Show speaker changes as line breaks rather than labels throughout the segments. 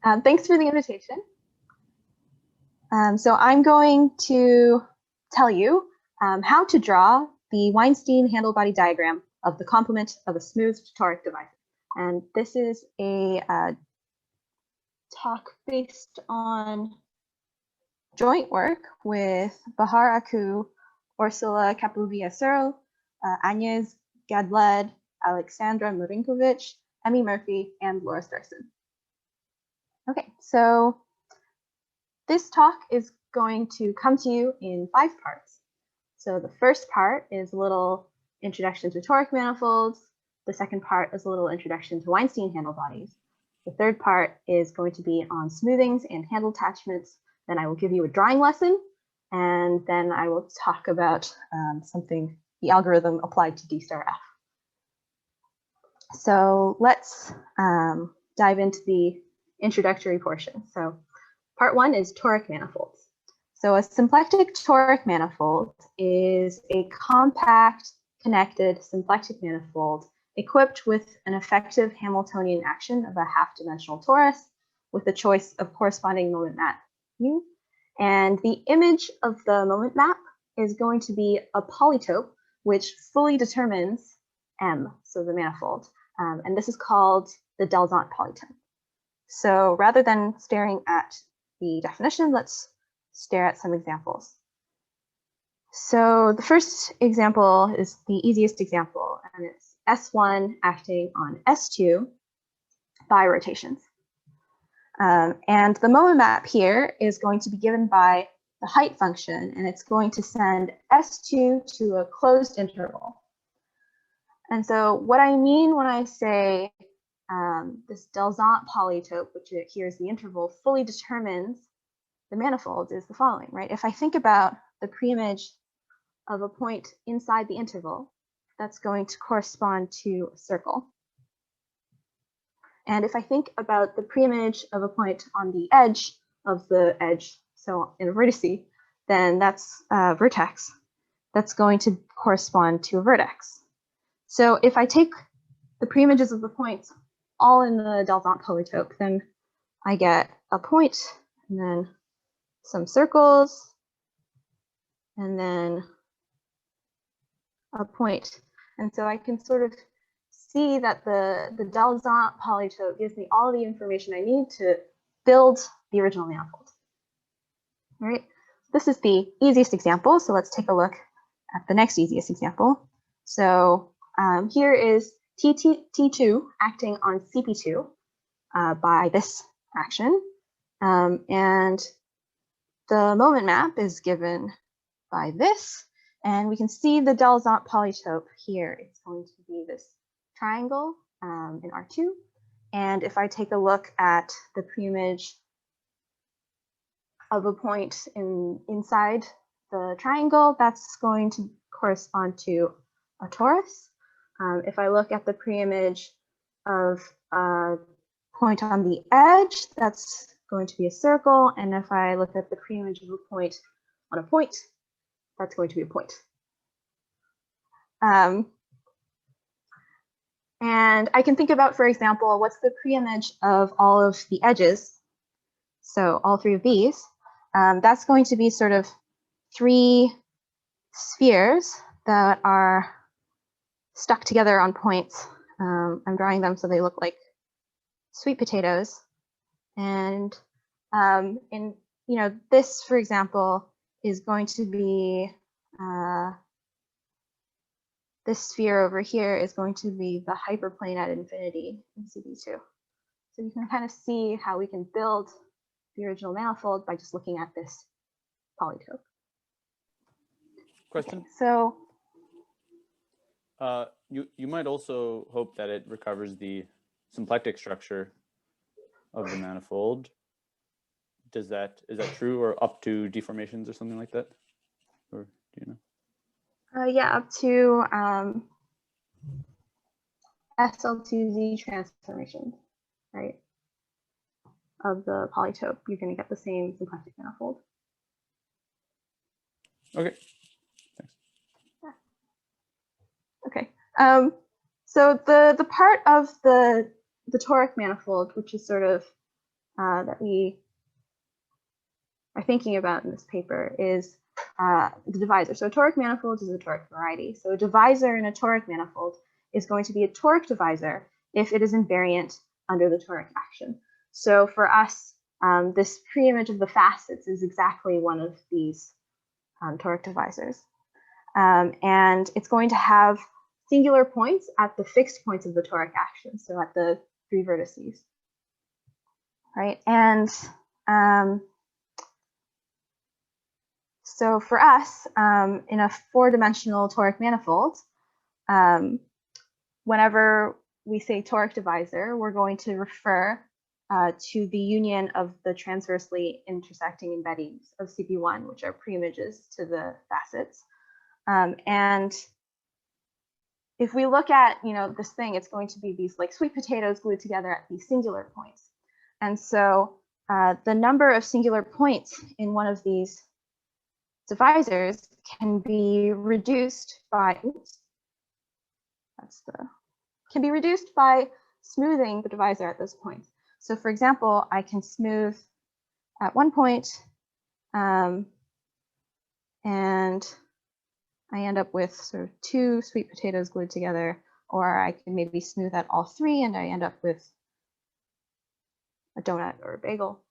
Thanks for the invitation. So I'm going to tell you how to draw the Weinstein handlebody diagram of the complement of a smooth toric divisor. And this is a talk based on joint work with Bahar Aku, Ursula Kapouvia-Searle, Agnes Gadled, Alexandra Marinkovic, Emmy Murphy, and Laura Starson. Okay, so this talk is going to come to you in 5 parts. So the first part is a little introduction to toric manifolds. The second part is a little introduction to Weinstein handlebodies. The third part is going to be on smoothings and handle attachments. Then I will give you a drawing lesson, and then I will talk about the algorithm applied to D star F. So let's dive into the introductory portion. So part 1 is toric manifolds. So a symplectic toric manifold is a compact, connected symplectic manifold equipped with an effective Hamiltonian action of a half-dimensional torus with a choice of corresponding moment map U. And the image of the moment map is going to be a polytope, which fully determines M, so the manifold. And this is called the Dalzant polytope. So rather than staring at the definition, let's stare at some examples. So the first example is the easiest example, and it's S1 acting on S2 by rotations. And the moment map here is going to be given by the height function, and it's going to send S2 to a closed interval. And so what I mean when I say this Dalzant polytope, which here is the interval, fully determines the manifold is the following, right? If I think about the preimage of a point inside the interval, that's going to correspond to a circle. And if I think about the preimage of a point on the edge of the edge, so in a vertice, then that's a vertex. That's going to correspond to a vertex. So if I take the preimages of the points all in the Dalzant polytope, then I get a point, and then some circles, and then a point. And so I can sort of see that the Dalzant polytope gives me all the information I need to build the original manifold. All right, this is the easiest example. So let's take a look at the next easiest example. So here is T2 acting on CP2 by this action. And the moment map is given by this. And we can see the Dalzant polytope here. It's going to be this triangle in R2. And if I take a look at the preimage of a point inside the triangle, that's going to correspond to a torus. If I look at the preimage of a point on the edge, that's going to be a circle. And if I look at the preimage of a point on a point, that's going to be a point. And I can think about, for example, what's the preimage of all of the edges? So all 3 of these, that's going to be sort of 3 spheres that are stuck together on points. I'm drawing them so they look like sweet potatoes. And this, for example, is going to be this sphere over here is going to be the hyperplane at infinity in CB2. So you can kind of see how we can build the original manifold by just looking at this polytope.
Question?
Okay, so
you might also hope that it recovers the symplectic structure of the manifold. Is that true, or up to deformations or something like that? Or do you know?
Yeah, up to SL2Z transformation, right, of the polytope, you're going to get the same symplectic manifold.
Okay, thanks.
Yeah. Okay, so the part of the toric manifold, which is sort of that we are thinking about in this paper is the divisor. So a toric manifold is a toric variety. So a divisor in a toric manifold is going to be a toric divisor if it is invariant under the toric action. So for us, this preimage of the facets is exactly one of these toric divisors. And it's going to have singular points at the fixed points of the toric action, so at the 3 vertices. Right, and so for us, in a 4-dimensional toric manifold, whenever we say toric divisor, we're going to refer to the union of the transversely intersecting embeddings of CP1, which are preimages to the facets. And if we look at, this thing, it's going to be these like sweet potatoes glued together at these singular points. And so the number of singular points in one of these divisors can be reduced by, can be reduced by smoothing the divisor at those points. So for example, I can smooth at one point, and I end up with sort of 2 sweet potatoes glued together, or I can maybe smooth at all 3 and I end up with a donut or a bagel.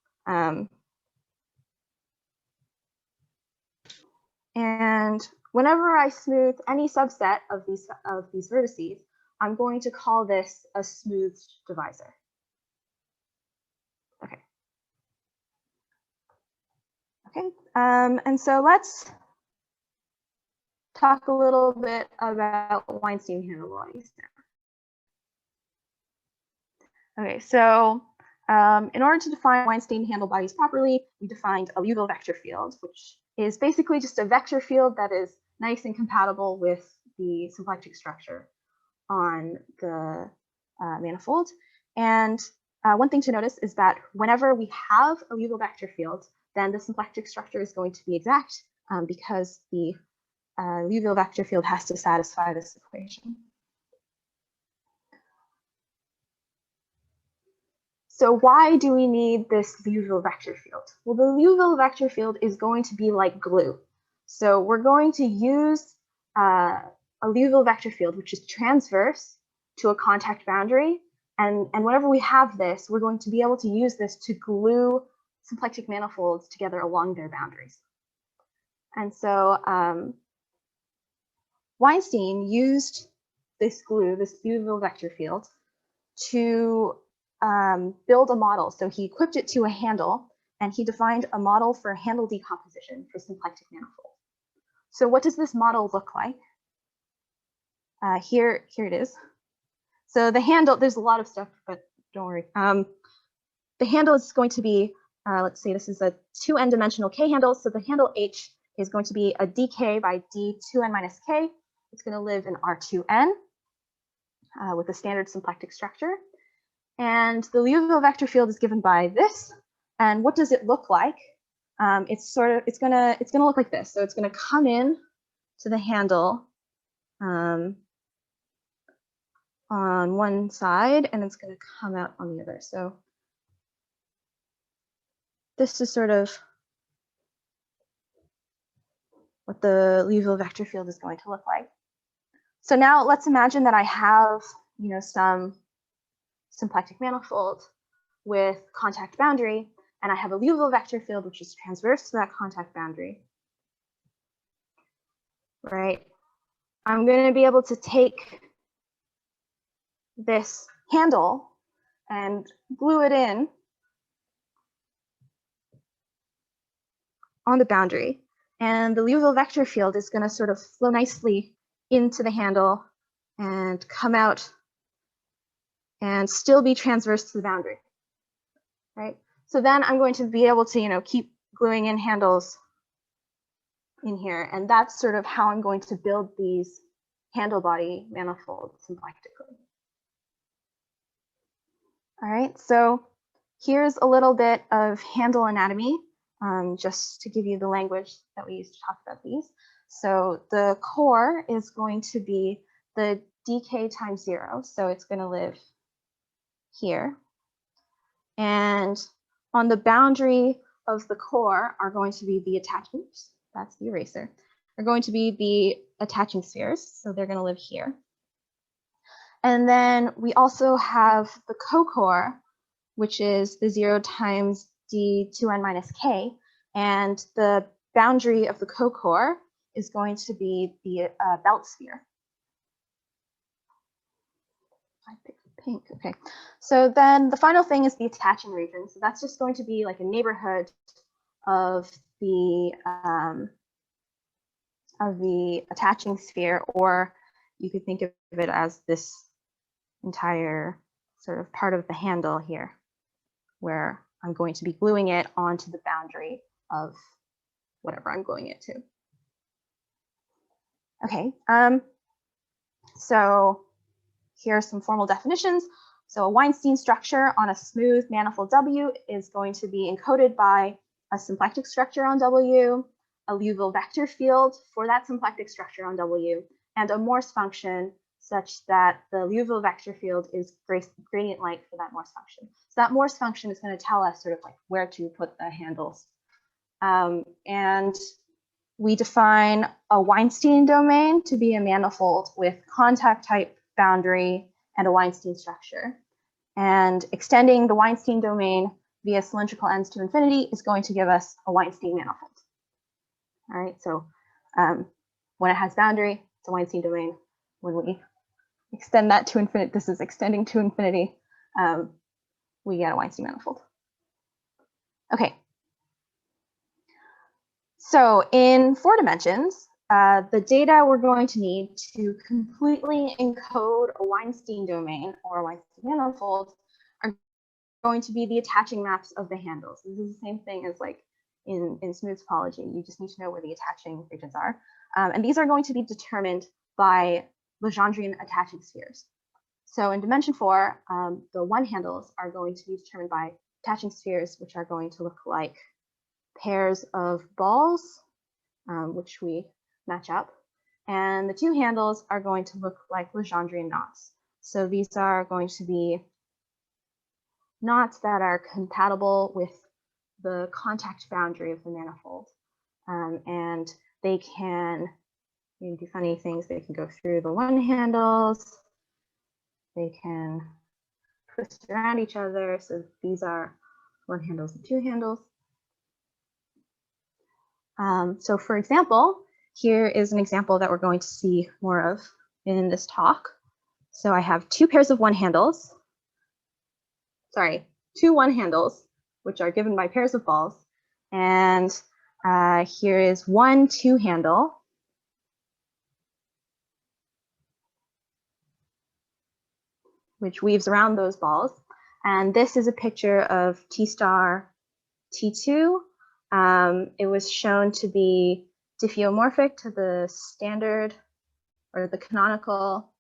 And whenever I smooth any subset of these vertices, I'm going to call this a smoothed divisor. Okay, and so let's talk a little bit about Weinstein handlebodies now. Okay, so in order to define Weinstein handlebodies properly, we defined a Liouville vector field, which is basically just a vector field that is nice and compatible with the symplectic structure on the manifold. And one thing to notice is that whenever we have a Liouville vector field, then the symplectic structure is going to be exact because the Liouville vector field has to satisfy this equation. So why do we need this Liouville vector field? Well, the Liouville vector field is going to be like glue. So we're going to use a Liouville vector field, which is transverse to a contact boundary. And whenever we have this, we're going to be able to use this to glue symplectic manifolds together along their boundaries. And so Weinstein used this glue, this Liouville vector field, to build a model. So he equipped it to a handle, and he defined a model for handle decomposition for symplectic manifold. So what does this model look like? Here it is. So the handle, there's a lot of stuff, but don't worry. The handle is going to be, let's say this is a 2n dimensional k handle. So the handle h is going to be a dk by d2n minus k. It's going to live in R2n with a standard symplectic structure. And the Liouville vector field is given by this. And what does it look like? It's gonna look like this. So it's gonna come in to the handle on one side, and it's gonna come out on the other. So this is sort of what the Liouville vector field is going to look like. So now let's imagine that I have, some symplectic manifold with contact boundary, and I have a Liouville vector field which is transverse to that contact boundary. Right? I'm going to be able to take this handle and glue it in on the boundary, and the Liouville vector field is going to sort of flow nicely into the handle and come out and still be transverse to the boundary, right? So then I'm going to be able to, keep gluing in handles in here, and that's sort of how I'm going to build these handle body manifolds symplectically. All right, so here's a little bit of handle anatomy, just to give you the language that we use to talk about these. So the core is going to be the dk times 0, so it's going to live here. And on the boundary of the core are going to be the attachments. That's the eraser. Are going to be the attaching spheres. So they're going to live here. And then we also have the co-core, which is the 0 times d2n minus k. And the boundary of the co-core is going to be the belt sphere. I picked pink. Okay. So then the final thing is the attaching region. So that's just going to be like a neighborhood of the attaching sphere, or you could think of it as this entire sort of part of the handle here, where I'm going to be gluing it onto the boundary of whatever I'm gluing it to. Okay, so here are some formal definitions. So a Weinstein structure on a smooth manifold W is going to be encoded by a symplectic structure on W, a Liouville vector field for that symplectic structure on W, and a Morse function such that the Liouville vector field is gradient-like for that Morse function. So that Morse function is going to tell us sort of like where to put the handles. And we define a Weinstein domain to be a manifold with contact type boundary and a Weinstein structure. And extending the Weinstein domain via cylindrical ends to infinity is going to give us a Weinstein manifold. All right, so when it has boundary, it's a Weinstein domain. When we extend that to infinity, this is extending to infinity, we get a Weinstein manifold. Okay. So in 4 dimensions, the data we're going to need to completely encode a Weinstein domain or a Weinstein manifold are going to be the attaching maps of the handles. This is the same thing as like in smooth topology. You just need to know where the attaching regions are. And these are going to be determined by Legendrian attaching spheres. So in dimension 4, the 1 handles are going to be determined by attaching spheres, which are going to look like pairs of balls, which we match up. And the 2 handles are going to look like Legendrian knots. So these are going to be knots that are compatible with the contact boundary of the manifold. And they can do funny things. They can go through the 1 handles. They can twist around each other. So these are 1 handles and 2 handles. So for example, here is an example that we're going to see more of in this talk. So I have 2 pairs of 1 handles. Sorry, 2 1 handles, which are given by pairs of balls. And here is 1 2 handle. Which weaves around those balls. And this is a picture of T star T2. It was shown to be diffeomorphic to the standard or the canonical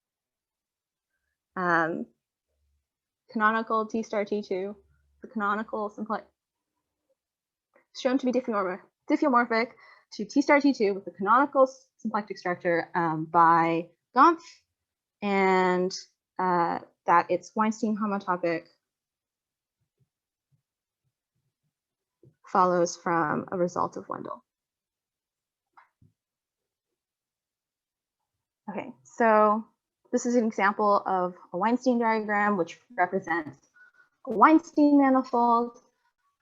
T star T2, the canonical symplectic, shown to be diffeomorphic to T star T2 with the canonical symplectic structure by Gompf, and that it's Weinstein homotopic follows from a result of Wendell. Okay, so this is an example of a Weinstein diagram, which represents a Weinstein manifold.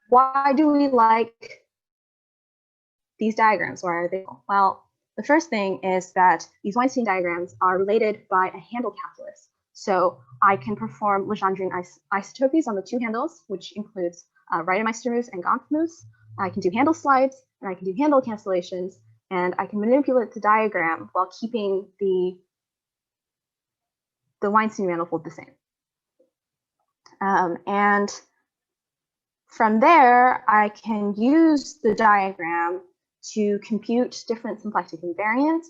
Why do we like these diagrams? Why are they? Well, the first thing is that these Weinstein diagrams are related by a handle calculus. So I can perform Legendrian isotopies on the 2 handles, which includes Reidemeister moves and Gompf moves. I can do handle slides, and I can do handle cancellations, and I can manipulate the diagram while keeping the Weinstein manifold the same. And from there, I can use the diagram to compute different symplectic invariants.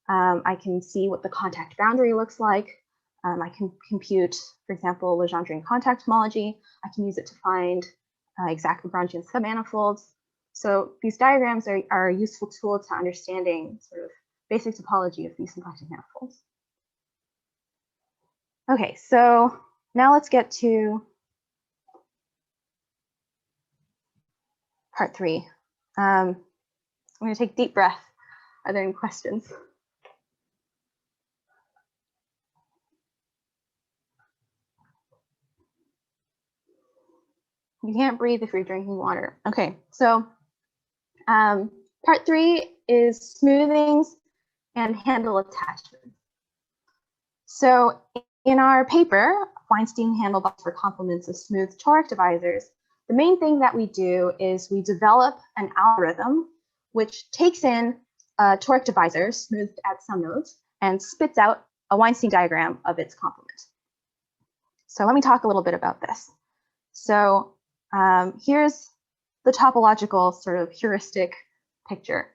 I can see what the contact boundary looks like. I can compute, for example, Legendrian contact homology. I can use it to find exact Lagrangian submanifolds. So these diagrams are a useful tool to understanding sort of basic topology of these symplectic manifolds. Okay, so now let's get to part 3. I'm going to take a deep breath. Are there any questions? You can't breathe if you're drinking water. Okay, so part 3 is smoothings and handle attachments. So in our paper, Weinstein handlebodies for complements of smooth toric divisors, the main thing that we do is we develop an algorithm which takes in a toric divisor smoothed at some nodes and spits out a Weinstein diagram of its complement. So let me talk a little bit about this. So here's the topological sort of heuristic picture,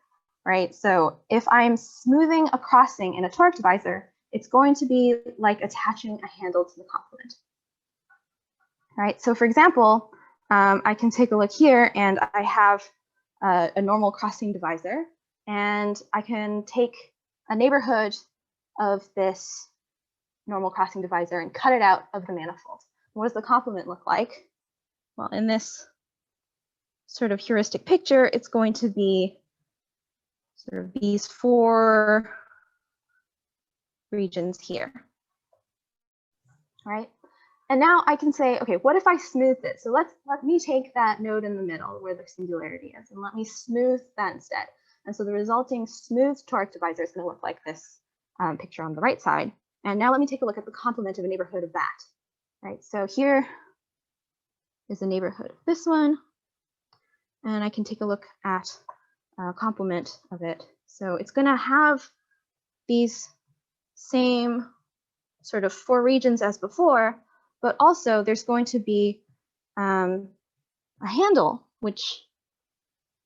right? So if I'm smoothing a crossing in a toric divisor, it's going to be like attaching a handle to the complement. Right, so for example, I can take a look here and I have a normal crossing divisor, and I can take a neighborhood of this normal crossing divisor and cut it out of the manifold. What does the complement look like? Well, in this sort of heuristic picture, it's going to be sort of these 4 regions here, right? And now I can say, okay, what if I smooth it? So let me take that node in the middle where the singularity is, and let me smooth that instead. And so the resulting smooth toric divisor is going to look like this picture on the right side. And now let me take a look at the complement of a neighborhood of that. Right, so here is the neighborhood of this one, and I can take a look at a complement of it. So it's going to have these same sort of 4 regions as before, but also there's going to be a handle which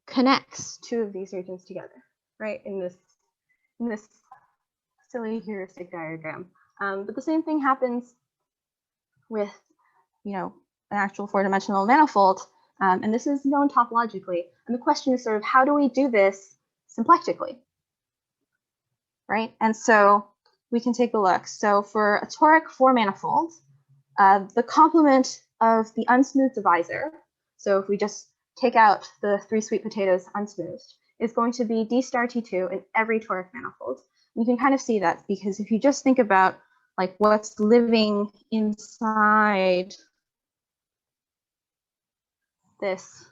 connects 2 of these regions together, right? In this silly heuristic diagram. But the same thing happens with, an actual 4-dimensional manifold, and this is known topologically. And the question is sort of, how do we do this symplectically, right? And so we can take a look. So for a toric 4 manifold, the complement of the unsmoothed divisor, so if we just take out the 3 sweet potatoes unsmoothed, is going to be d star t2 in every toric manifold. You can kind of see that because if you just think about like what's living inside this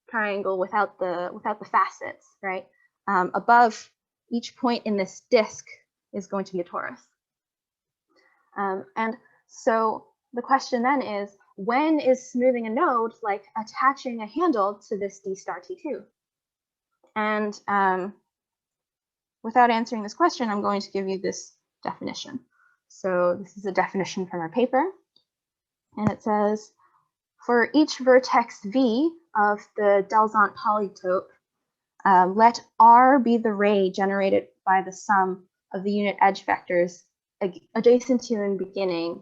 triangle without the facets, right? Above each point in this disk is going to be a torus. And so the question then is, when is smoothing a node like attaching a handle to this d star t2? And without answering this question, I'm going to give you this definition. So this is a definition from our paper, and it says, for each vertex v of the Delzant polytope, let R be the ray generated by the sum of the unit edge vectors adjacent to and beginning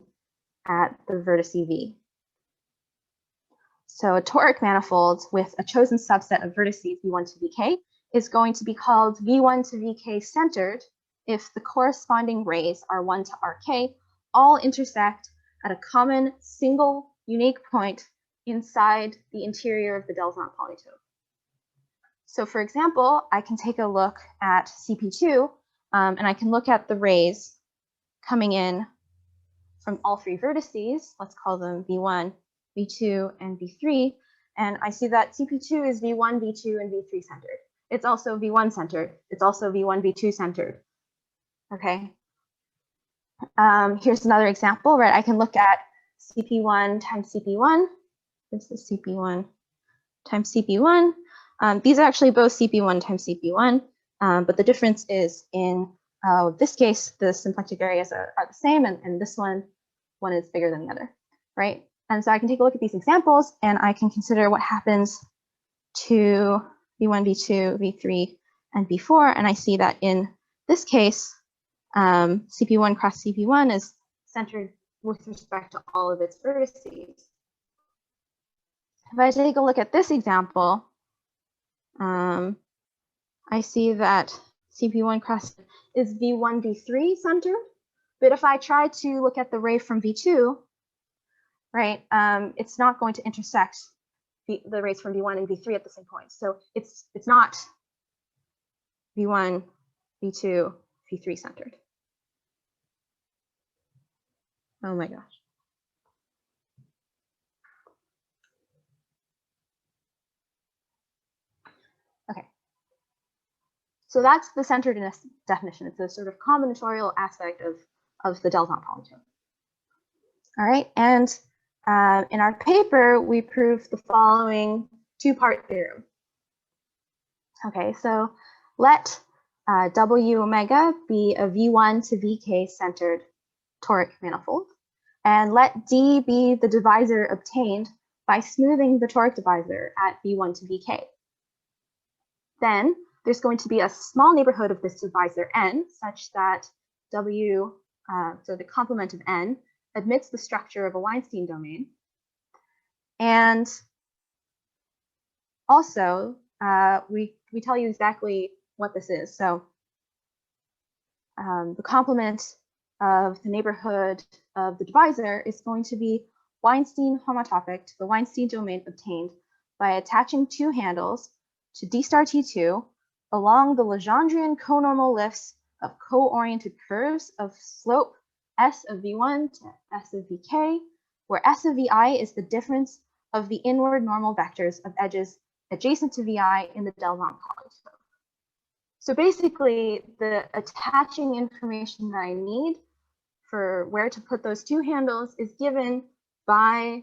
at the vertex v. So a toric manifold with a chosen subset of vertices v1 to vk is going to be called v1 to vk centered if the corresponding rays r1 to rk all intersect at a common single unique point inside the interior of the Delzant polytope. So for example, I can take a look at CP2, and I can look at the rays coming in from all 3 vertices. Let's call them V1, V2, and V3. And I see that CP2 is V1, V2, and V3 centered. It's also V1 centered. It's also V1, V2 centered. Okay. Here's another example, right? I can look at CP1 times CP1. This is CP1 times CP1. These are actually both CP1 times CP1, but the difference is in this case, the symplectic areas are the same, and this one is bigger than the other, right? And so I can take a look at these examples, and I can consider what happens to V1, V2, V3, and V4, and I see that in this case, CP1 cross CP1 is centered with respect to all of its vertices. If I take a look at this example, I see that CP1 cross is V1, V3 centered, but if I try to look at the ray from V2, right, it's not going to intersect the rays from V1 and V3 at the same point. So it's not V1, V2, V3 centered. Oh my gosh. Okay. So that's the centeredness definition. It's a sort of combinatorial aspect of the Delzant polytope. All right, and in our paper, we proved the following two-part theorem. Okay, so let W omega be a V1 to VK centered toric manifold, and let D be the divisor obtained by smoothing the toric divisor at V1 to VK. Then there's going to be a small neighborhood of this divisor N such that W, so the complement of N, admits the structure of a Weinstein domain. And also, we tell you exactly what this is. So the complement of the neighborhood of the divisor is going to be Weinstein homotopic to the Weinstein domain obtained by attaching two handles to D star T2 along the Legendrian conormal lifts of co-oriented curves of slope S of V1 to S of Vk, where S of Vi is the difference of the inward normal vectors of edges adjacent to Vi in the Delzant polytope. So basically, the attaching information that I need for where to put those two handles is given by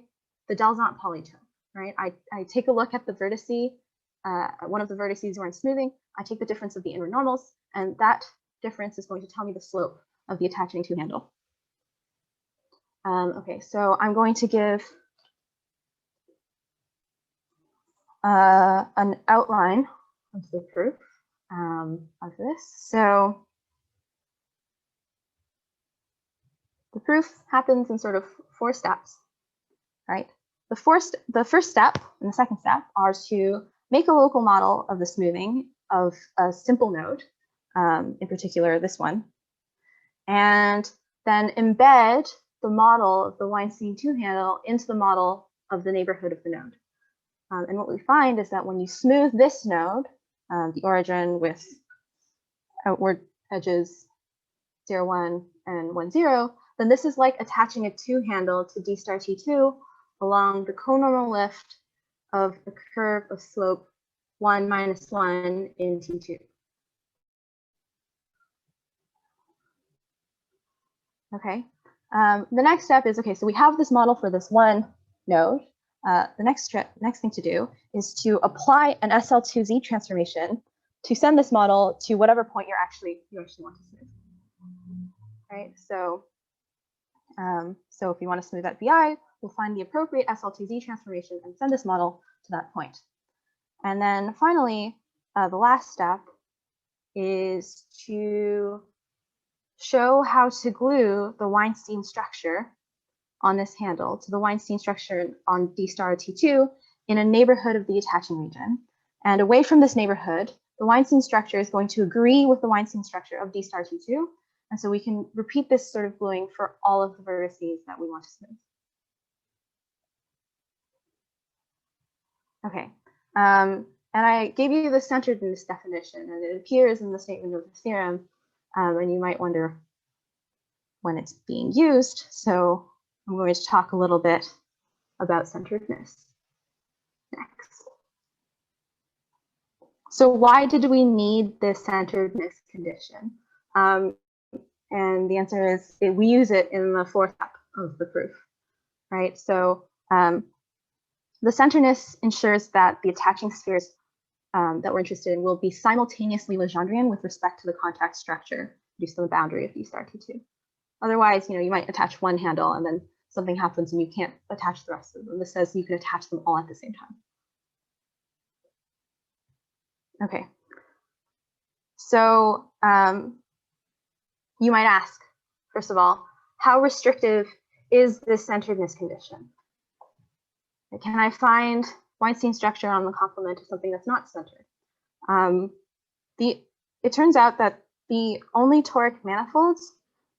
the Delzant polytope, right? I take a look at the vertice, one of the vertices we're in smoothing, I take the difference of the inward normals, and that difference is going to tell me the slope of the attaching two handle. Okay, so I'm going to give an outline of the proof of this. So the proof happens in sort of 4 steps, right? The first step and the second step are to make a local model of the smoothing of a simple node, in particular this one, and then embed the model of the Weinstein two-handle into the model of the neighborhood of the node. And what we find is that when you smooth this node, the origin with outward edges 0, 1, and 1, 0, then this is like attaching a two-handle to D star T2 along the conormal lift of a curve of slope 1 minus 1 in T2. Okay. The next step is, okay, so we have this model for this one node. The next thing to do is to apply an SL2Z transformation to send this model to whatever point you actually want to smooth. Right. So, so if you want to smooth at VI, we'll find the appropriate SL2Z transformation and send this model to that point. And then finally, the last step is to show how to glue the Weinstein structure on this handle to the Weinstein structure on D star T2 in a neighborhood of the attaching region. And away from this neighborhood, the Weinstein structure is going to agree with the Weinstein structure of D star T2. And so we can repeat this sort of gluing for all of the vertices that we want to smooth. Okay. And I gave you the centeredness definition, and it appears in the statement of the theorem, and you might wonder when it's being used. So I'm going to talk a little bit about centeredness next. So why did we need this centeredness condition? And the answer is we use it in the 4th step of the proof, right? So the centeredness ensures that the attaching spheres that we're interested in will be simultaneously Legendrian with respect to the contact structure produced on the boundary of D star T2. Otherwise, you might attach one handle and then something happens and you can't attach the rest of them. This says you can attach them all at the same time. Okay. So you might ask, first of all, how restrictive is this centeredness condition? Can I find Weinstein structure on the complement of something that's not centered? It turns out that the only toric manifolds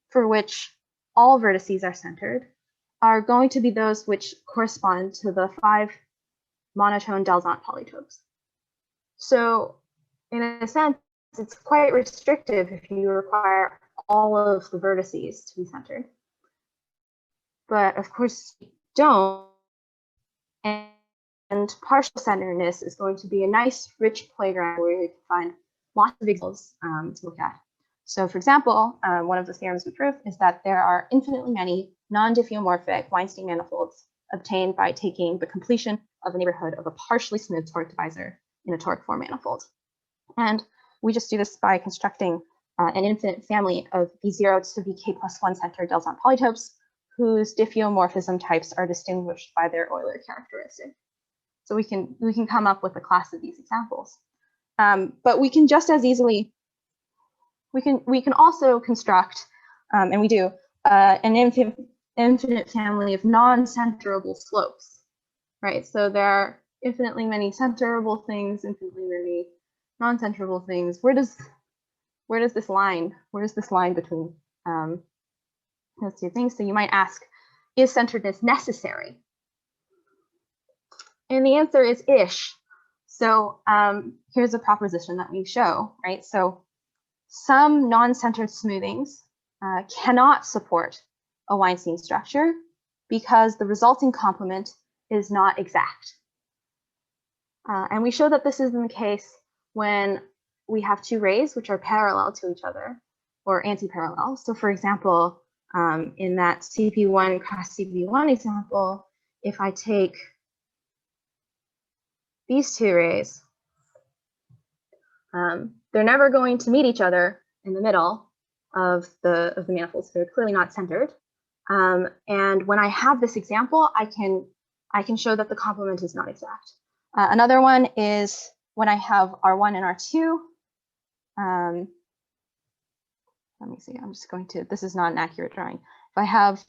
for which all vertices are centered are going to be those which correspond to the 5 monotone Dalzant polytopes. So in a sense, it's quite restrictive if you require all of the vertices to be centered. But of course, you don't. And partial centeredness is going to be a nice, rich playground where you can find lots of examples to look at. So for example, one of the theorems we prove is that there are infinitely many non-diffeomorphic Weinstein manifolds obtained by taking the completion of a neighborhood of a partially smooth toric divisor in a toric form manifold. And we just do this by constructing an infinite family of V0 to VK+1 centered Dalzant polytopes whose diffeomorphism types are distinguished by their Euler characteristic. So we can come up with a class of these examples. But we can just as easily, we can also construct, and we do, an infinite family of non-centerable slopes, right? So there are infinitely many centerable things, infinitely many non-centerable things. Where does this line between those two things? So you might ask, is centeredness necessary? And the answer is ish. So here's a proposition that we show, right? So some non-centered smoothings cannot support a Weinstein structure because the resulting complement is not exact. And we show that this is in the case when we have two rays which are parallel to each other or anti-parallel. So for example, in that CP1 cross CP1 example, if I take these two rays, they're never going to meet each other in the middle of the manifold, so they're clearly not centered. And when I have this example, I can show that the complement is not exact. Another one is when I have R1 and R2. Let me see, I'm just going to, this is not an accurate drawing. If I have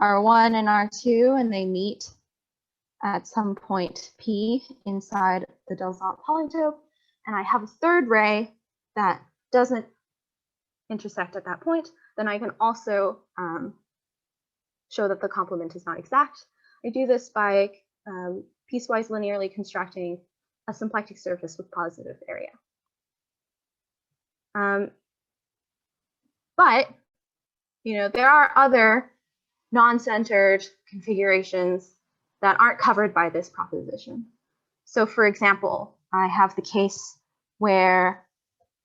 R1 and R2 and they meet at some point P inside the Dalzant polytope, and I have a third ray that doesn't intersect at that point, then I can also show that the complement is not exact. I do this by piecewise linearly constructing a symplectic surface with positive area. But there are other non-centered configurations that aren't covered by this proposition. So for example, I have the case where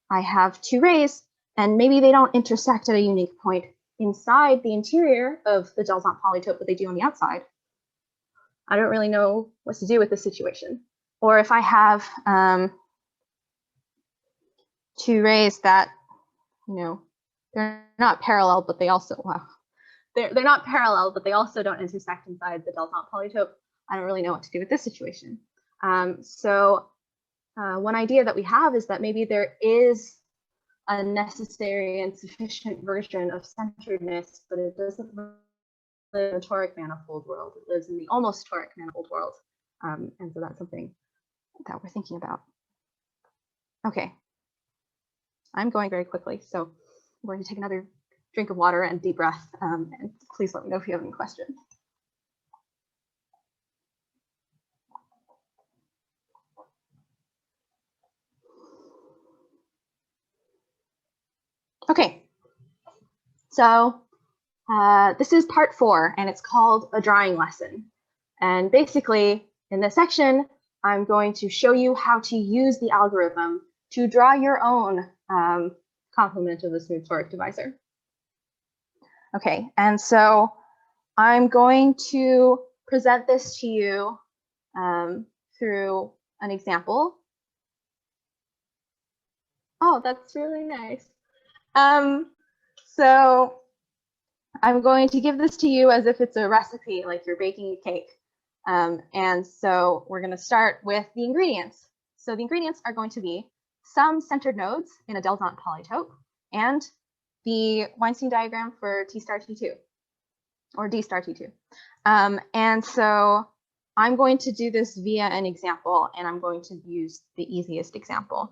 I have two rays and maybe they don't intersect at a unique point inside the interior of the Dalzant polytope, but they do on the outside. I don't really know what to do with this situation. Or if I have two rays that, they're not parallel, but they also, they're not parallel, but they also don't intersect inside the Dalzant polytope. I don't really know what to do with this situation. So one idea that we have is that maybe there is a necessary and sufficient version of centeredness, but it doesn't live in the toric manifold world. It lives in the almost toric manifold world. And so that's something that we're thinking about. Okay, I'm going very quickly, so we're going to take another drink of water and deep breath, and please let me know if you have any questions. Okay, so this is part 4, and it's called a drawing lesson. And basically, in this section, I'm going to show you how to use the algorithm to draw your own complement of the smooth toric divisor. Okay, and so I'm going to present this to you through an example. Oh, that's really nice. So I'm going to give this to you as if it's a recipe, like you're baking a cake. And so we're going to start with the ingredients. So the ingredients are going to be some centered nodes in a Dalzant polytope and the Weinstein diagram for T star T2 or D star T2. And so I'm going to do this via an example, and I'm going to use the easiest example.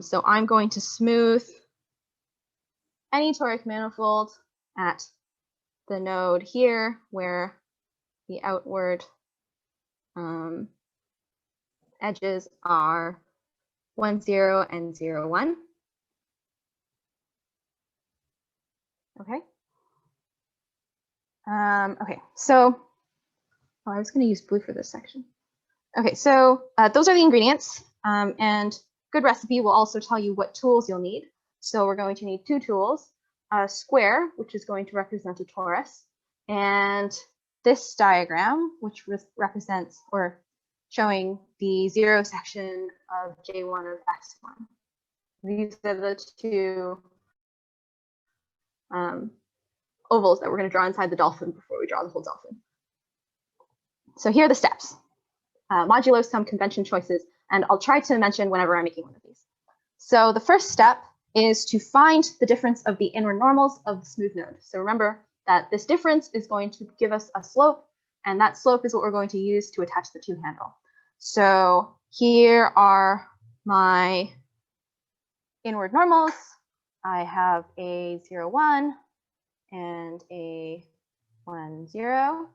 So I'm going to smooth any toric manifold at the node here where the outward edges are 1, 0, and 0, 1. Okay. Okay, so I was going to use blue for this section. Okay, so those are the ingredients, and good recipe will also tell you what tools you'll need. So we're going to need 2 tools, a square, which is going to represent a torus, and this diagram, which represents or showing the 0 section of J1 of S1. These are the 2 ovals that we're going to draw inside the dolphin before we draw the whole dolphin. So here are the steps. Modulo some convention choices, and I'll try to mention whenever I'm making one of these. So the first step is to find the difference of the inward normals of the smooth node. So remember that this difference is going to give us a slope, and that slope is what we're going to use to attach the 2 handle. So here are my inward normals. I have a 0, 1 and a 1, 0.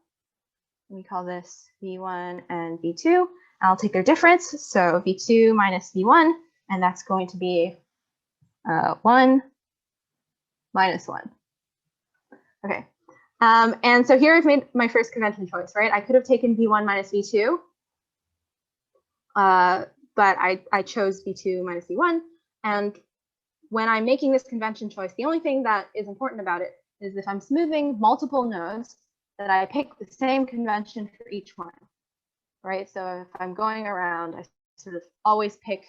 We call this V1 and V2. I'll take their difference. So V2 minus V1, and that's going to be 1 minus 1. Okay. And so here I've made my first convention choice, right? I could have taken V1 minus V2, but I chose V2 minus V1. And when I'm making this convention choice, the only thing that is important about it is if I'm smoothing multiple nodes, that I pick the same convention for each one, right? So if I'm going around, I sort of always pick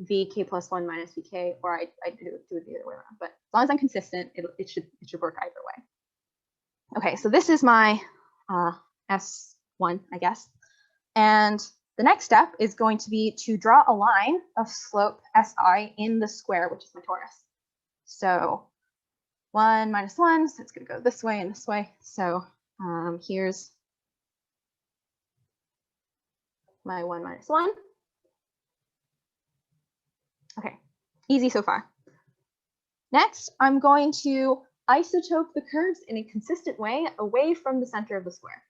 VK plus 1 minus VK, or I do it the other way around. But as long as I'm consistent, it should work either way. Okay, so this is my S1, I guess. And the next step is going to be to draw a line of slope SI in the square, which is my torus. So 1 minus 1, so it's going to go this way and this way. So here's my 1 minus 1. Okay, easy so far. Next, I'm going to isotope the curves in a consistent way away from the center of the square.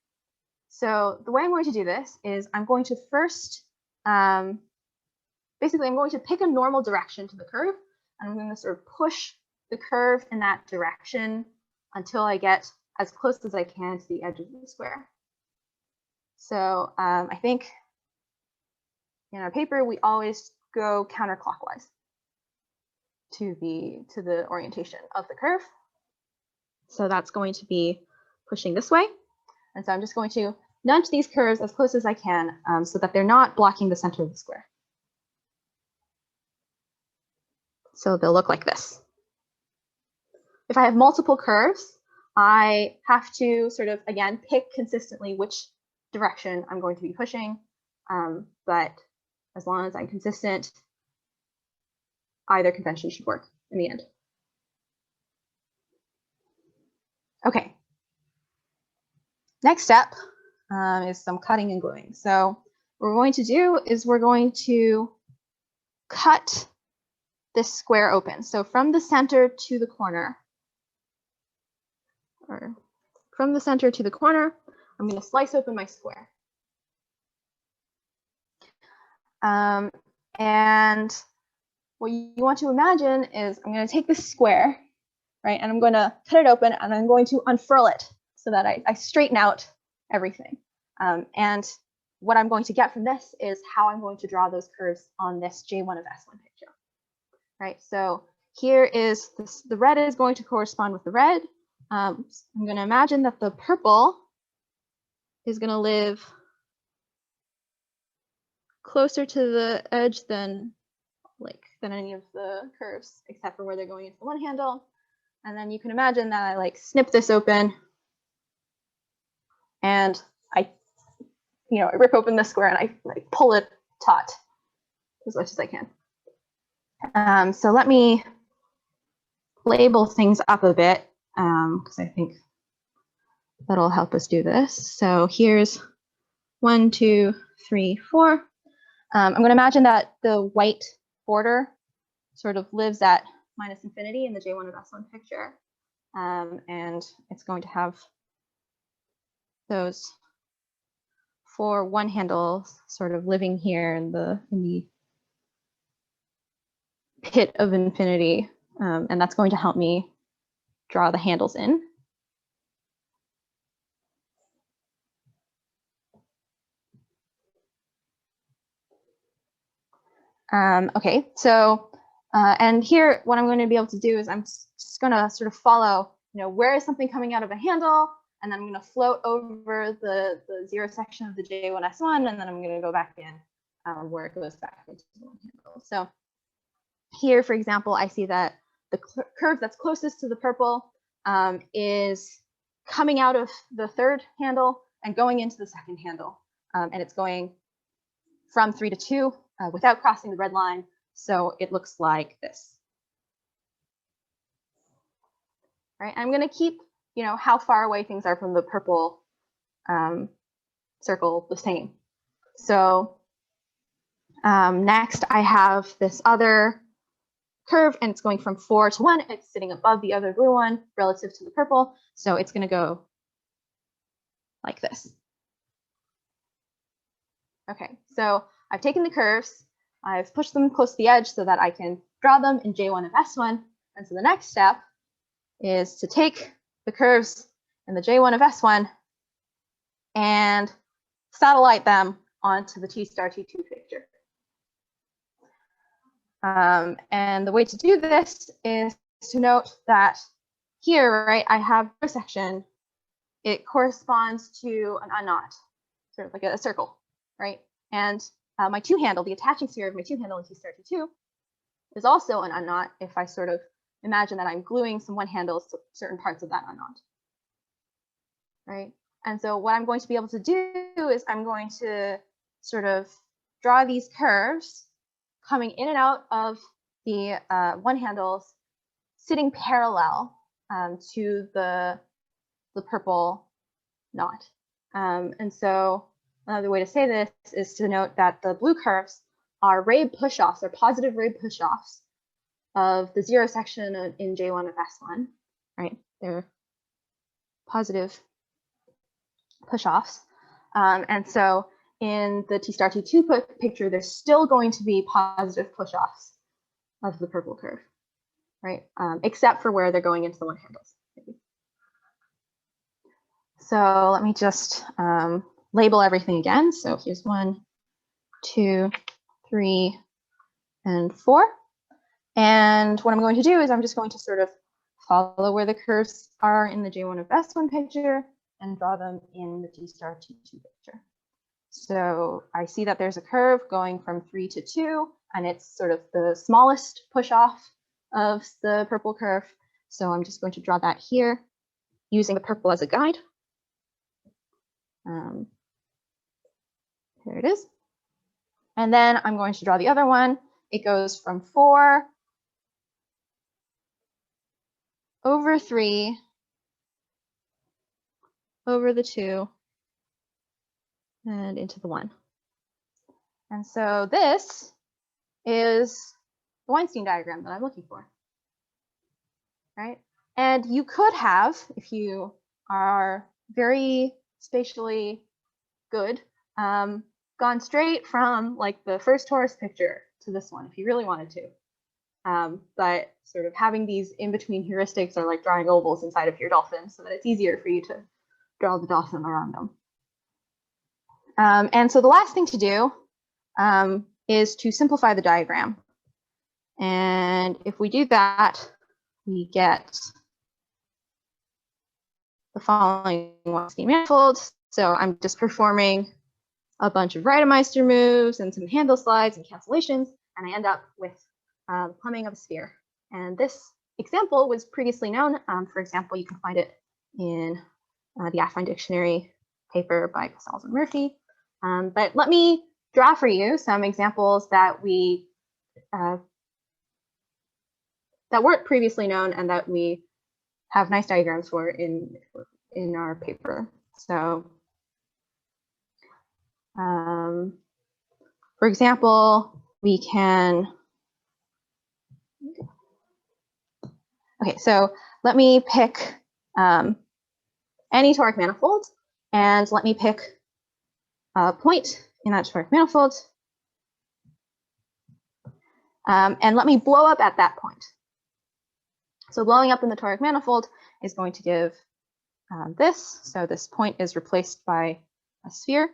So the way I'm going to do this is I'm going to first, basically I'm going to pick a normal direction to the curve, and I'm going to sort of push the curve in that direction until I get as close as I can to the edge of the square. So I think in our paper, we always go counterclockwise to the orientation of the curve. So that's going to be pushing this way. And so I'm just going to nudge these curves as close as I can so that they're not blocking the center of the square. So they'll look like this. If I have multiple curves, I have to sort of, again, pick consistently which direction I'm going to be pushing. But as long as I'm consistent, either convention should work in the end. Okay. Next step is some cutting and gluing. So what we're going to do is we're going to cut this square open. So from the center to the corner, or from the center to the corner, I'm going to slice open my square. And what you want to imagine is I'm going to take this square, right, and I'm going to cut it open, and I'm going to unfurl it so that I straighten out everything. And what I'm going to get from this is how I'm going to draw those curves on this J1 of S1 picture, right? So here is this, the red is going to correspond with the red. I'm going to imagine that the purple is going to live closer to the edge than any of the curves, except for where they're going into the one handle. And then you can imagine that I snip this open, and I rip open the square and I pull it taut as much as I can. So let me label things up a bit because I think that'll help us do this. So here's 1, 2, 3, 4. I'm going to imagine that the white border sort of lives at minus infinity in the J1 of S1 picture. And it's going to have those for one handle sort of living here in the pit of infinity, and that's going to help me draw the handles in. Okay, so and here what I'm going to be able to do is I'm just going to sort of follow, where is something coming out of a handle, and then I'm going to float over the zero section of the J1S1, and then I'm going to go back in where it goes back into the one handle. So here, for example, I see that the curve that's closest to the purple is coming out of the third handle and going into the second handle, and it's going from 3 to 2 without crossing the red line. So it looks like this. Right, I'm going to keep, how far away things are from the purple circle the same. So next I have this other curve, and it's going from 4 to 1. It's sitting above the other blue one relative to the purple. So it's going to go like this. Okay, so I've taken the curves, I've pushed them close to the edge so that I can draw them in J1 of S1. And so the next step is to take the curves in the J1 of S1 and satellite them onto the T star T2 picture. And the way to do this is to note that here, right, I have a section. It corresponds to an unknot, sort of like a circle, right? And my two handle, the attaching sphere of my two handle in T star T2 is also an unknot if I sort of imagine that I'm gluing some one handles to certain parts of that unknot, right? And so what I'm going to be able to do is I'm going to sort of draw these curves coming in and out of the one handles, sitting parallel to the purple knot. And so another way to say this is to note that the blue curves are Rabe push-offs, or positive Rabe push-offs of the zero section in J1 of S1, right? They're positive push-offs. And so in the T star T2 picture, there's still going to be positive push-offs of the purple curve, right? Except for where they're going into the one handles. So let me just label everything again. So here's 1, 2, 3, and 4. And what I'm going to do is I'm just going to sort of follow where the curves are in the J1 of S1 picture and draw them in the T star T2 picture. So I see that there's a curve going from 3 to 2, and it's sort of the smallest push off of the purple curve. So I'm just going to draw that here using the purple as a guide. There it is. And then I'm going to draw the other one. It goes from 4 over 3 over the 2 and into the 1. And so this is the Weinstein diagram that I'm looking for, right? And you could have, if you are very spatially good, gone straight from like the first torus picture to this one if you really wanted to. But sort of having these in-between heuristics are like drawing ovals inside of your dolphin so that it's easier for you to draw the dolphin around them. And so the last thing to do is to simplify the diagram. And if we do that, we get the following Weinstein manifold. So I'm just performing a bunch of Reidemeister moves and some handle slides and cancellations, and I end up with plumbing of a sphere. And this example was previously known. For example, you can find it in the Affine Dictionary paper by Casals and Murphy. But let me draw for you some examples that we that weren't previously known and that we have nice diagrams for in our paper. So, for example, we can. Okay, so let me pick any toric manifold, and let me pick point in that toric manifold. And let me blow up at that point. So blowing up in the toric manifold is going to give this. So this point is replaced by a sphere.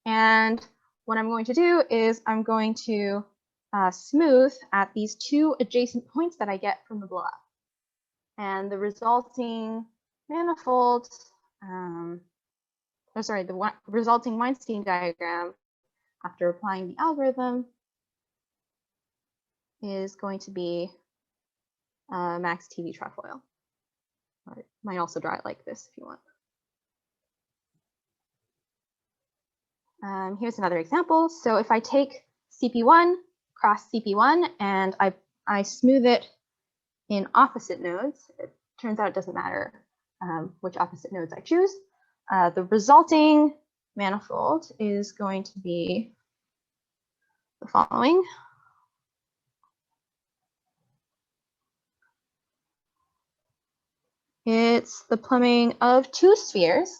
And what I'm going to do is I'm going to smooth at these two adjacent points that I get from the blow up. And the resulting manifold, the resulting Weinstein diagram after applying the algorithm is going to be max TV trefoil. I might also draw it like this if you want. Here's another example. So if I take CP1 cross CP1 and I smooth it in opposite nodes, it turns out it doesn't matter which opposite nodes I choose. The resulting manifold is going to be the following. It's the plumbing of two spheres,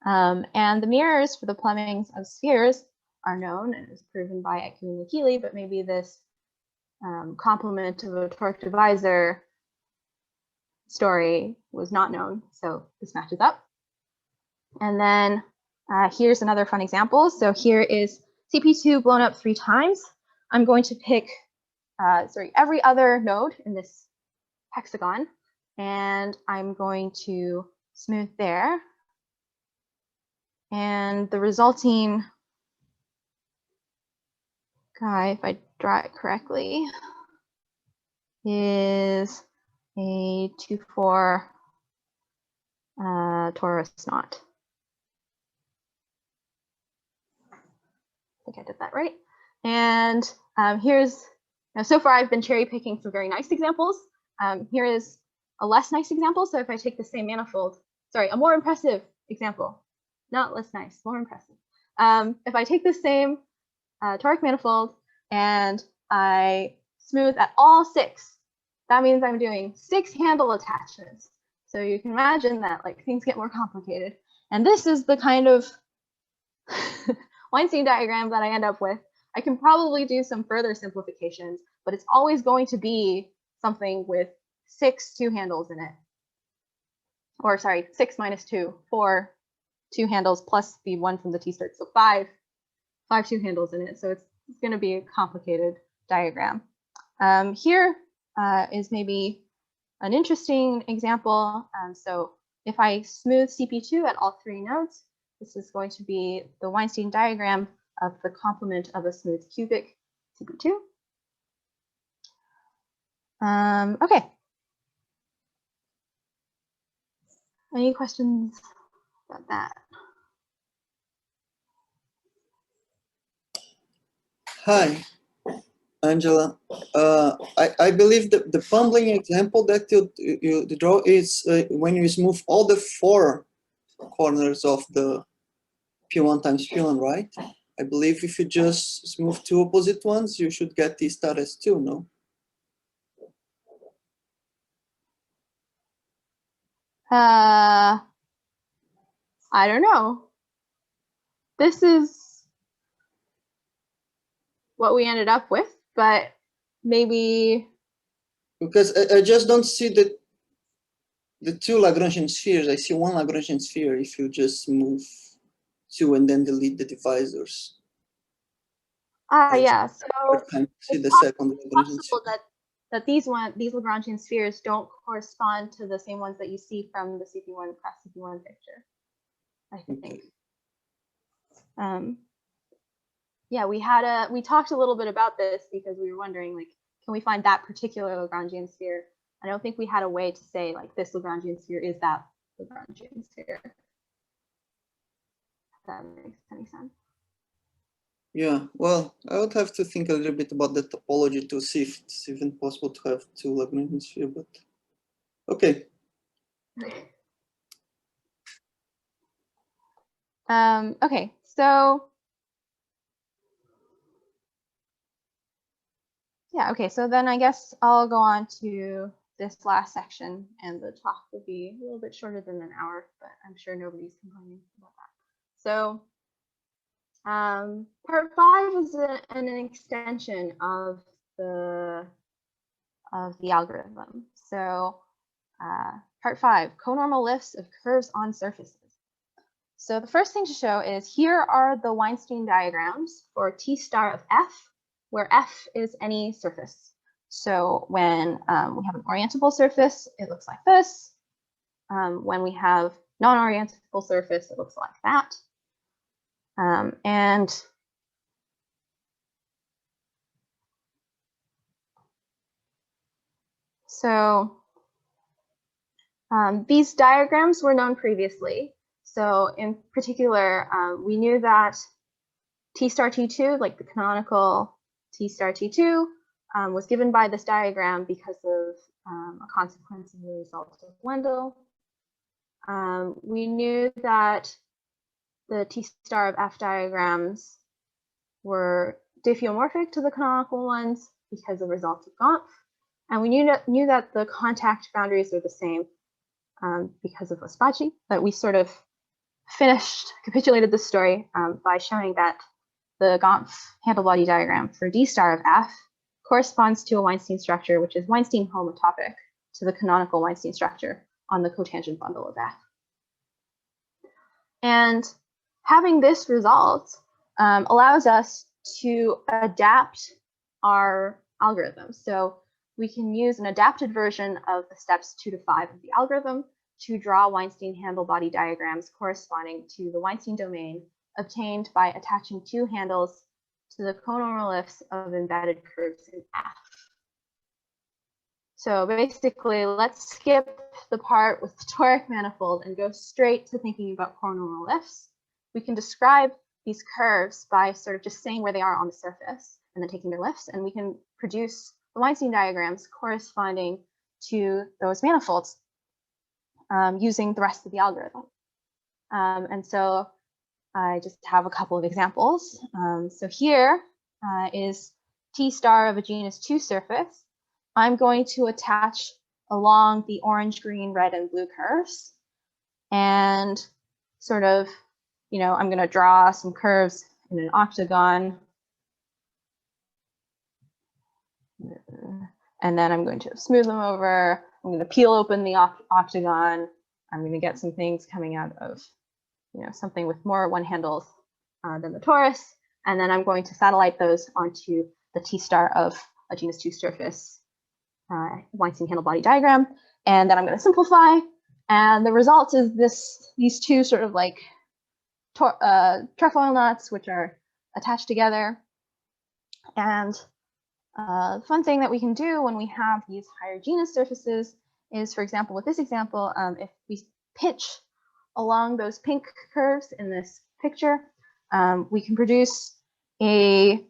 and the mirrors for the plumbings of spheres are known and is proven by Eku and Keeley, but maybe this complement of a toric divisor story was not known, so this matches up. And then here's another fun example. So here is CP2 blown up 3 times. I'm going to pick every other node in this hexagon, and I'm going to smooth there. And the resulting guy, if I draw it correctly, is a 2-4 torus knot. I think I did that right. And so far I've been cherry picking some very nice examples. Here is a less nice example. So if I take the same manifold, a more impressive example, not less nice, more impressive. If I take the same toric manifold and I smooth at all 6, that means I'm doing 6 handle attachments. So you can imagine that things get more complicated. And this is the kind of Weinstein diagram that I end up with. I can probably do some further simplifications, but it's always going to be something with 6 2 handles in it. Or 6 minus 2, 4 2 handles plus the 1 from the T-start. So 5 2 handles in it. So it's going to be a complicated diagram. Here is maybe an interesting example. So if I smooth CP2 at all 3 nodes, this is going to be the Weinstein diagram of the complement of a smooth cubic CP2. Okay. Any questions about that?
Hi, Angela. I believe that the fumbling example that you draw is when you smooth all the 4 corners of the P1 times P1, right? I believe if you just smooth 2 opposite ones, you should get the status 2, no?
I don't know. This is what we ended up with, but maybe.
Because I just don't see the 2 Lagrangian spheres. I see 1 Lagrangian sphere if you just move 2 and then delete the divisors.
Yeah. So
see the second Lagrangian sphere.
that these Lagrangian spheres don't correspond to the same ones that you see from the CP1 cross CP1 picture, I think. Okay. Yeah, we talked a little bit about this because we were wondering, can we find that particular Lagrangian sphere? I don't think we had a way to say this Lagrangian sphere is that Lagrangian sphere. If that makes any sense.
Yeah, well, I would have to think a little bit about the topology to see if it's even possible to have 2 Lagrangian spheres, but okay.
Okay, so yeah, okay, so then I guess I'll go on to this last section, and the talk will be a little bit shorter than an hour, but I'm sure nobody's complaining about that. So Part 5 is an extension of the algorithm. So part 5, conormal lifts of curves on surfaces. So the first thing to show is here are the Weinstein diagrams for T star of F, where F is any surface. So when we have an orientable surface, it looks like this. When we have non-orientable surface, it looks like that. And so these diagrams were known previously. So in particular, we knew that T star T2, like the canonical T star T2, was given by this diagram because of a consequence of the result of Wendell. We knew that the T star of F diagrams were diffeomorphic to the canonical ones because of results of Gaumpf. And we knew that the contact boundaries are the same because of Ospaci, but we sort of capitulated the story by showing that the Gaumpf handle-body diagram for D star of F corresponds to a Weinstein structure, which is Weinstein homotopic to the canonical Weinstein structure on the cotangent bundle of F. And having this result allows us to adapt our algorithm. So we can use an adapted version of the steps 2 to 5 of the algorithm to draw Weinstein handle-body diagrams corresponding to the Weinstein domain obtained by attaching 2 handles to the conormal lifts of embedded curves in F. So basically, let's skip the part with the toric manifold and go straight to thinking about conormal lifts. We can describe these curves by sort of just saying where they are on the surface and then taking their lifts, and we can produce the Weinstein diagrams corresponding to those manifolds using the rest of the algorithm. And so I just have a couple of examples. So here is T star of a genus 2 surface. I'm going to attach along the orange, green, red, and blue curves. And sort of, I'm going to draw some curves in an octagon. And then I'm going to smooth them over. I'm going to peel open the octagon. I'm going to get some things coming out of, something with more one handles than the torus. And then I'm going to satellite those onto the T star of a genus 2 surface Weinstein handle-body diagram. And then I'm going to simplify. And the result is these two sort of like trefoil knots, which are attached together. And the fun thing that we can do when we have these higher genus surfaces is, for example, with this example, if we pitch along those pink curves in this picture, we can produce a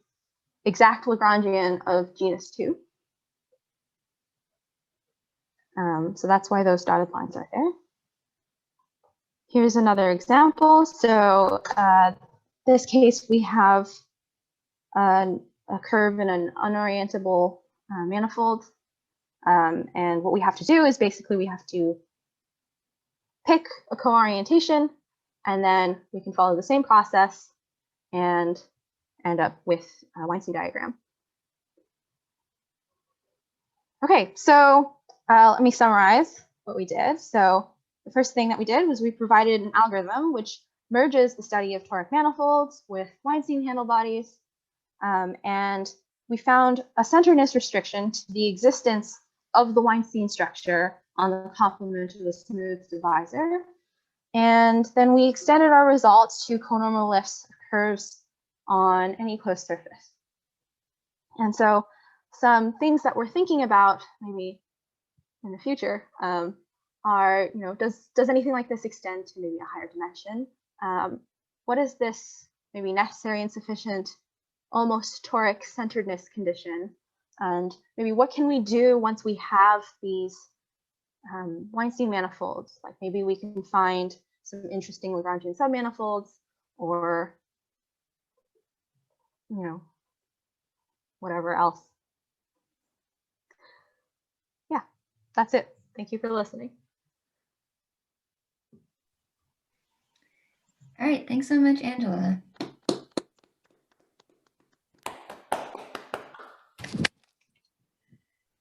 exact Lagrangian of genus 2. So that's why those dotted lines are there. Here's another example. So this case, we have a curve in an unorientable manifold. And what we have to do is basically we have to pick a co-orientation, and then we can follow the same process and end up with a Weinstein diagram. Okay, so let me summarize what we did. So the first thing that we did was we provided an algorithm which merges the study of toric manifolds with Weinstein handle bodies. And we found a centeredness restriction to the existence of the Weinstein structure on the complement of the smooth divisor. And then we extended our results to conormal lifts of curves on any closed surface. And so some things that we're thinking about maybe in the future are, does anything like this extend to maybe a higher dimension? What is this maybe necessary and sufficient almost toric centeredness condition? And maybe what can we do once we have these Weinstein manifolds? Like maybe we can find some interesting Lagrangian submanifolds, or whatever else. Yeah, that's it. Thank you for listening.
All right, thanks so much, Angela.